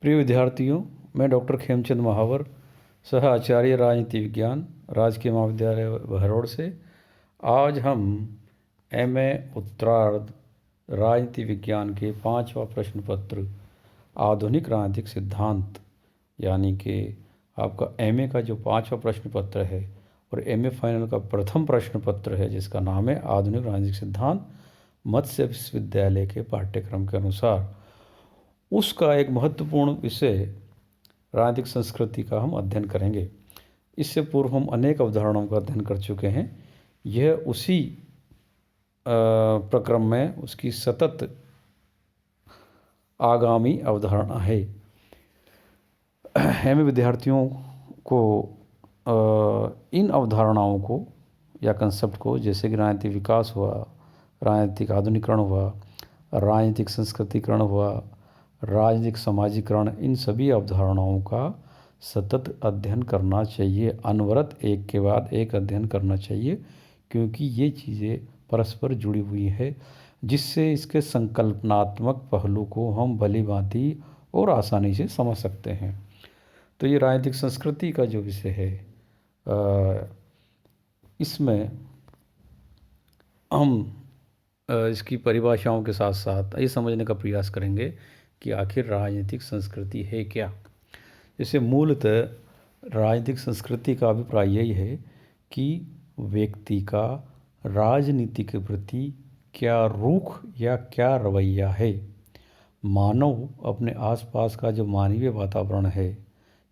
प्रिय विद्यार्थियों, मैं डॉक्टर खेमचंद महावर, सह आचार्य राजनीति विज्ञान, राजकीय महाविद्यालय बहरौड़ से आज हम एमए उत्तरार्ध राजनीति विज्ञान के 5वां प्रश्न पत्र आधुनिक राजनीतिक सिद्धांत यानी कि आपका एमए का जो 5वां प्रश्न पत्र है और एमए फाइनल का प्रथम प्रश्न पत्र है जिसका नाम है आधुनिक राजनीतिक सिद्धांत मत्स्य विश्वविद्यालय के पाठ्यक्रम के अनुसार उसका एक महत्वपूर्ण विषय राजनीतिक संस्कृति का हम अध्ययन करेंगे। इससे पूर्व हम अनेक अवधारणाओं का अध्ययन कर चुके हैं। यह उसी प्रक्रम में उसकी सतत आगामी अवधारणा है। हमें विद्यार्थियों को इन अवधारणाओं को या कंसेप्ट को, जैसे कि राजनीतिक विकास हुआ, राजनीतिक आधुनिकरण हुआ, राजनीतिक संस्कृतिकरण हुआ, राजनीतिक समाजीकरण, इन सभी अवधारणाओं का सतत अध्ययन करना चाहिए। अनवरत एक के बाद एक अध्ययन करना चाहिए, क्योंकि ये चीज़ें परस्पर जुड़ी हुई है, जिससे इसके संकल्पनात्मक पहलू को हम भली भांति और आसानी से समझ सकते हैं। तो ये राजनीतिक संस्कृति का जो विषय है, इसमें हम इसकी परिभाषाओं के साथ साथ ये समझने का प्रयास करेंगे कि आखिर राजनीतिक संस्कृति है क्या। जैसे मूलतः राजनीतिक संस्कृति का अभिप्राय यही है कि व्यक्ति का राजनीति के प्रति क्या रुख या क्या रवैया है। मानव अपने आसपास का जो मानवीय वातावरण है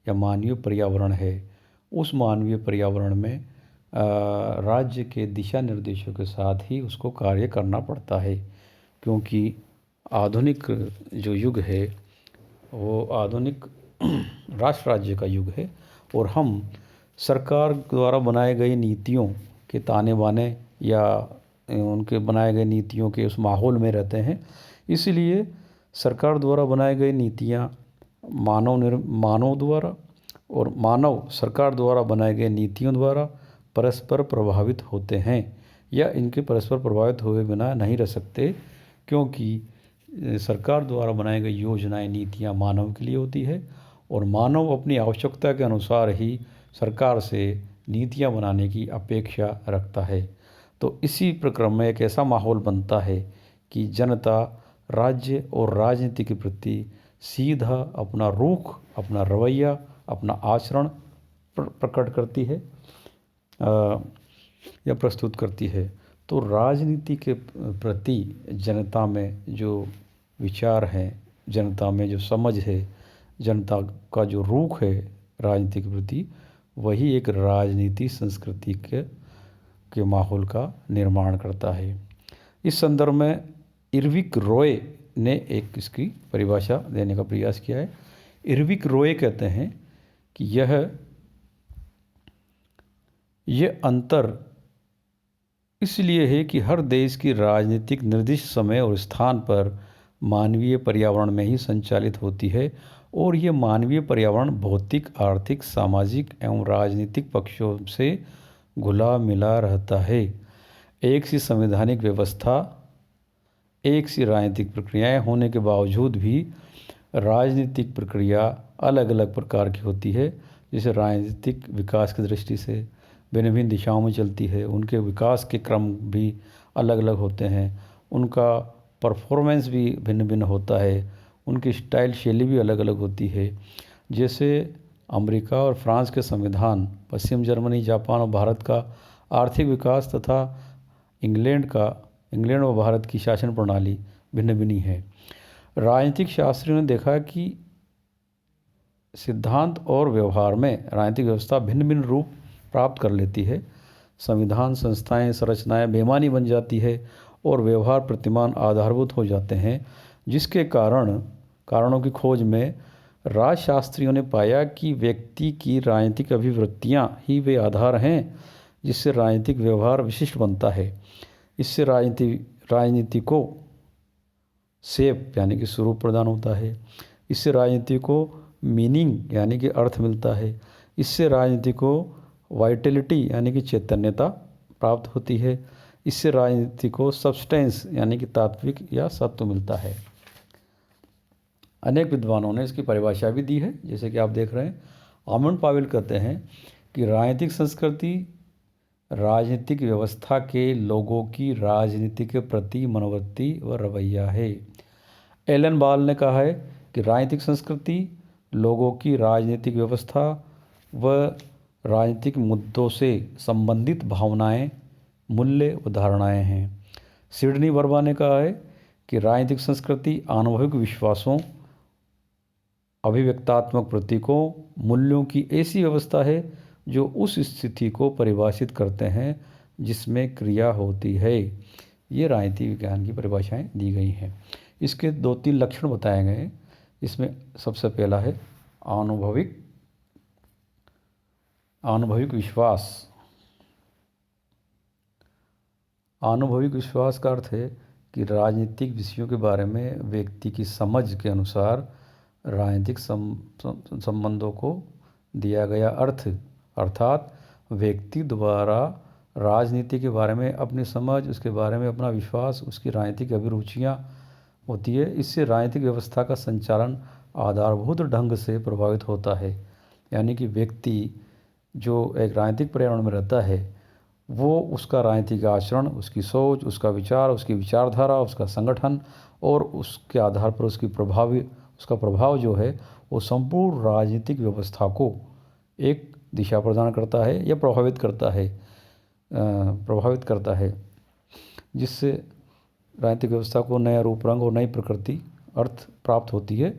या मानवीय पर्यावरण है, उस मानवीय पर्यावरण में राज्य के दिशा निर्देशों के साथ ही उसको कार्य करना पड़ता है, क्योंकि आधुनिक जो युग है वो आधुनिक राष्ट्र राज्य का युग है और हम सरकार द्वारा बनाए गई नीतियों के ताने बाने या उनके बनाए गए नीतियों के उस माहौल में रहते हैं। इसलिए सरकार द्वारा बनाई गई नीतियाँ मानव द्वारा और मानव सरकार द्वारा बनाए गए नीतियों द्वारा परस्पर प्रभावित होते हैं या इनके परस्पर प्रभावित हुए बिना नहीं रह सकते, क्योंकि सरकार द्वारा बनाई गई योजनाएं, नीतियां मानव के लिए होती है और मानव अपनी आवश्यकता के अनुसार ही सरकार से नीतियां बनाने की अपेक्षा रखता है। तो इसी प्रक्रम में एक ऐसा माहौल बनता है कि जनता राज्य और राजनीति के प्रति सीधा अपना रुख, अपना रवैया, अपना आचरण प्रकट करती है या प्रस्तुत करती है। तो राजनीति के प्रति जनता में जो विचार हैं, जनता में जो समझ है, जनता का जो रुख है राजनीति के प्रति, वही एक राजनीति संस्कृति के माहौल का निर्माण करता है। इस संदर्भ में इर्विक रॉय ने एक इसकी परिभाषा देने का प्रयास किया है। इर्विक रॉय कहते हैं कि यह अंतर इसलिए है कि हर देश की राजनीतिक निर्दिष्ट समय और स्थान पर मानवीय पर्यावरण में ही संचालित होती है और ये मानवीय पर्यावरण भौतिक, आर्थिक, सामाजिक एवं राजनीतिक पक्षों से घुला मिला रहता है। एक सी संवैधानिक व्यवस्था, एक सी राजनीतिक प्रक्रियाएं होने के बावजूद भी राजनीतिक प्रक्रिया अलग अलग प्रकार की होती है। जैसे राजनीतिक विकास की दृष्टि से भिन्न भिन्न दिशाओं में चलती है, उनके विकास के क्रम भी अलग अलग होते हैं, उनका परफॉर्मेंस भी भिन्न भिन्न होता है, उनकी स्टाइल शैली भी अलग अलग होती है। जैसे अमेरिका और फ्रांस के संविधान, पश्चिम जर्मनी, जापान और भारत का आर्थिक विकास तथा इंग्लैंड और भारत की शासन प्रणाली भिन्न भिन्न है। राजनीतिक शास्त्रियों ने देखा कि सिद्धांत और व्यवहार में राजनीतिक व्यवस्था भिन्न भिन्न रूप प्राप्त कर लेती है। संविधान, संस्थाएं, संरचनाएं बेमानी बन जाती है और व्यवहार प्रतिमान आधारभूत हो जाते हैं, जिसके कारणों की खोज में राजशास्त्रियों ने पाया कि व्यक्ति की राजनीतिक अभिवृत्तियां ही वे आधार हैं जिससे राजनीतिक व्यवहार विशिष्ट बनता है। इससे राजनीति को शेप यानी कि स्वरूप प्रदान होता है। इससे राजनीति को मीनिंग यानी कि अर्थ मिलता है। इससे राजनीति को वाइटलिटी यानी कि चैतन्यता प्राप्त होती है। इससे राजनीति को सब्सटेंस यानी कि तात्विक या सत्व मिलता है। अनेक विद्वानों ने इसकी परिभाषा भी दी है, जैसे कि आप देख रहे हैं। आमंड पावेल कहते हैं कि राजनीतिक संस्कृति राजनीतिक व्यवस्था के लोगों की राजनीति के प्रति मनोवृत्ति व रवैया है। एलन बाल ने कहा है कि राजनीतिक संस्कृति लोगों की राजनीतिक व्यवस्था व राजनीतिक मुद्दों से संबंधित भावनाएं, मूल्य व धारणाएं हैं। सिडनी वर्मा ने कहा है कि राजनीतिक संस्कृति आनुभविक विश्वासों, अभिव्यक्तात्मक प्रतीकों, मूल्यों की ऐसी व्यवस्था है जो उस स्थिति को परिभाषित करते हैं जिसमें क्रिया होती है। ये राजनीति विज्ञान की परिभाषाएं दी गई हैं। इसके 2-3 लक्षण बताए गए हैं। इसमें सबसे पहला है आनुभविक विश्वास। आनुभविक विश्वास का अर्थ है कि राजनीतिक विषयों के बारे में व्यक्ति की समझ के अनुसार राजनीतिक संबंधों को दिया गया अर्थ, अर्थात व्यक्ति द्वारा राजनीति के बारे में अपनी समझ, उसके बारे में अपना विश्वास, उसकी राजनीतिक अभिरुचियाँ होती है। इससे राजनीतिक व्यवस्था का संचालन आधारभूत ढंग से प्रभावित होता है। यानी कि व्यक्ति जो एक राजनीतिक पर्यावरण में रहता है, वो उसका राजनीतिक आचरण, उसकी सोच, उसका विचार, उसकी विचारधारा, उसका संगठन और उसके आधार पर उसका प्रभाव जो है वो संपूर्ण राजनीतिक व्यवस्था को एक दिशा प्रदान करता है या प्रभावित करता है, जिससे राजनीतिक व्यवस्था को नया रूप, रंग और नई प्रकृति, अर्थ प्राप्त होती है,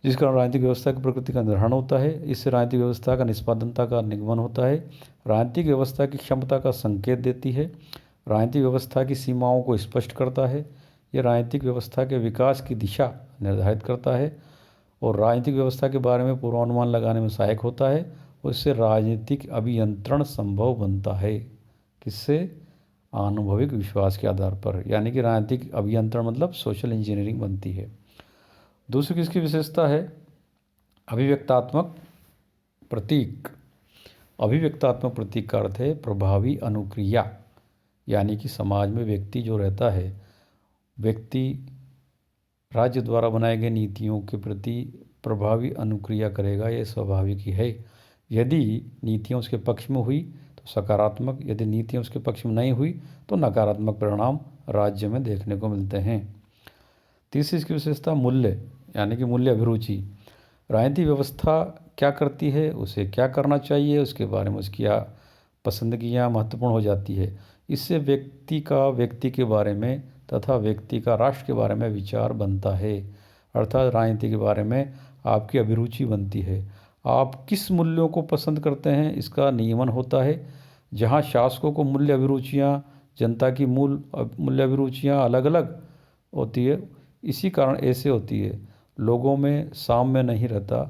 जिस कारण राजनीतिक व्यवस्था की प्रकृति का निर्धारण होता है। इससे राजनीतिक व्यवस्था का निष्पादनता का निगमन होता है। राजनीतिक व्यवस्था की क्षमता का संकेत देती है। राजनीतिक व्यवस्था की सीमाओं को स्पष्ट करता है। यह राजनीतिक व्यवस्था के विकास की दिशा निर्धारित करता है और राजनीतिक व्यवस्था के बारे में पूर्वानुमान लगाने में सहायक होता है और इससे राजनीतिक अभियंत्रण संभव बनता है। किससे? आनुभविक विश्वास के आधार पर। यानी कि राजनीतिक अभियंत्रण मतलब सोशल इंजीनियरिंग बनती है। दूसरी किसकी विशेषता है? अभिव्यक्तात्मक प्रतीक। अभिव्यक्तात्मक प्रतीक का अर्थ है प्रभावी अनुक्रिया। यानी कि समाज में व्यक्ति जो रहता है, व्यक्ति राज्य द्वारा बनाए गए नीतियों के प्रति प्रभावी अनुक्रिया करेगा, यह स्वाभाविक ही है। यदि नीतियाँ उसके पक्ष में हुई तो सकारात्मक, यदि नीतियाँ उसके पक्ष में नहीं हुई तो नकारात्मक परिणाम राज्य में देखने को मिलते हैं। तीसरी इसकी विशेषता मूल्य, यानी कि मूल्य अभिरुचि। राजनीतिक व्यवस्था क्या करती है, उसे क्या करना चाहिए, उसके बारे में उसकी पसंदगियाँ महत्वपूर्ण हो जाती है। इससे व्यक्ति के बारे में तथा व्यक्ति का राष्ट्र के बारे में विचार बनता है। अर्थात राजनीति के बारे में आपकी अभिरुचि बनती है। आप किस मूल्यों को पसंद करते हैं, इसका नियमन होता है। जहाँ शासकों को मूल्य अभिरुचियाँ, जनता की मूल्य अभिरुचियाँ अलग अलग होती है, इसी कारण ऐसे होती है, लोगों में साम्य नहीं रहता,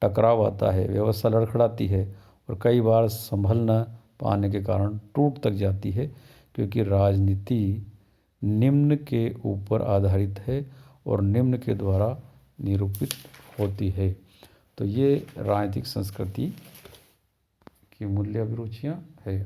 टकराव आता है, व्यवस्था लड़खड़ाती है और कई बार संभल न पाने के कारण टूट तक जाती है, क्योंकि राजनीति निम्न के ऊपर आधारित है और निम्न के द्वारा निरूपित होती है। तो ये राजनीतिक संस्कृति की मूल्य अभिरुचियाँ है।